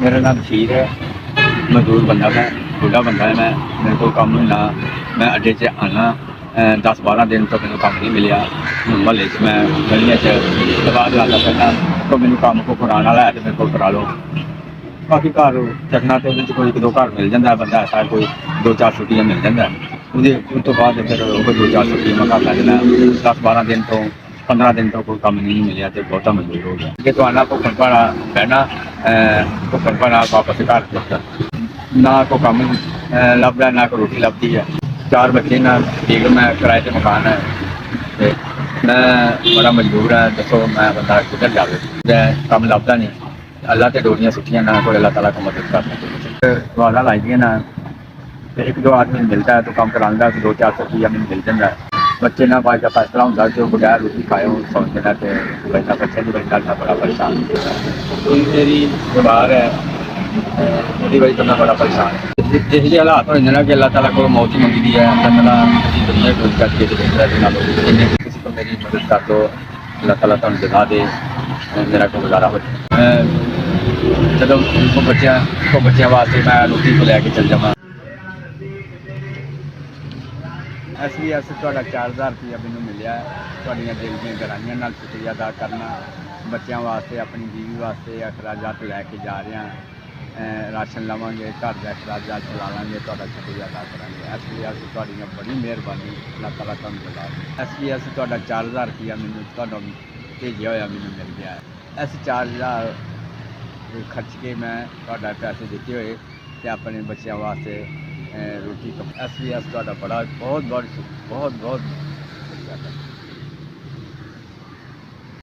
मेरा नाम बशीर है। मजदूर बंदा मैं, बुढ़ा बंदा है मैं। मेरे को काम नहीं ना, मैं अड्डे च आना 10-12 दिन तो मैंने काम नहीं मिलिया। मोहल्ले च मैं गलियां च दबा लाता फिरना, तो मैंने काम को कराने वाला है तो मेरे को करा लो। बाकी घर चकना तो ਉਹਦੇ 'ਚ ਕੋਈ 1-2 घर मिल जाता है, बंदा ऐसा कोई 2-4 छुट्टियां मिल जाता है। उस तो बाद फिर 2-4 छुट्टियां मैं घर लै जाना। 10-12 दिन तो 15 दिन तो कोई काम नहीं मिलिया तो बहुता मजबूर हो गया कि तो आना भुखन भाड़ा बहना, भुखन भाड़ा वापस घर लौटना, ना कोई काम लभदा ना कोई रोटी लभदी है। 4 बच्चे ना, बेगम है, किराए ते मकान है ते मैं बड़ा मजबूर है। दसो मैं बंदा किधर जावे, काम लभदा नहीं। अल्लाह ते डोरियां सुट्टियां ना, कोई अल्लाह तआला को मदद कर सके। दवारां लाई दियां ना, तो 1-2 आदमी मिलता है तो काम करांदा, 2-4 रुपया मैनूं मिल जाता है। बच्चे ना बाज का फैसला होंदा कि वो बगैर रोटी खाए सौ देना, तो बच्चा बच्चे की वजह से बड़ा परेशान। मेरी बीमार है, मेरी वजह से मैं बड़ा परेशान। ਇਹੋ ਜਿਹੇ ਹਾਲਾਤ ਹੋ ਜਾਂਦੇ ਨਾ ਕਿ ਅੱਲਾਹ ਤਾਲਾ ਕੋਲ ਮੌਤ ਹੀ ਮੰਗੀ ਦੀ ਹੈ। ਅੱਲਾਹ ਤਾਲਾ ਦੀ ਦੁਨੀਆ ਕੋਈ ਕਰਕੇ ਤੇ ਦੇਖਦਾ ਤੇ ਨਾਲ ਇਹਨੇ ਕਿਸੇ को मेरी मदद कर दो, अल्लाह ताला ਤੁਹਾਨੂੰ जगा दे, मेरा कोई गुजारा हो जाए। ਜਦੋਂ ਬੱਚਿਆਂ ਵਾਸਤੇ मैं रोटी को लैके चल जावाਂ। SVS ਤੁਹਾਡਾ 4000 रुपया मैनूं मिलिਆ। ਤੁਹਾਡੀਆਂ दिल ਦੀਆਂ ਗਹਿਰਾਈਆਂ ਨਾਲ शुक्रिया अदा करना। ਬੱਚਿਆਂ ਵਾਸਤੇ, ਆਪਣੀ बीवी वास्ते अखराजात लैके जा रहा। राशन लवांगे, घर का अखराजात चला लेंगे, ਤੁਹਾਡਾ शुक्रिया अदा करांगे। SVS ਤੁਹਾਡੀਆਂ बड़ी मेहरबानी, अल्लाह ताला ਤੁਹਾਨੂੰ जगा दे। SVS ਤੁਹਾਡਾ 4000 रुपया मैनूं ਤੁਹਾਨੂੰ भेजिया होया मैनूं मिल गया है। इस 4000 खर्च के मैं ਤੁਹਾਡਾ पैसे दिते हुए ते अपने बच्चों वास्ते रोटी SVS ਤੁਹਾਡਾ बड़ा बहुत शुक्रिया।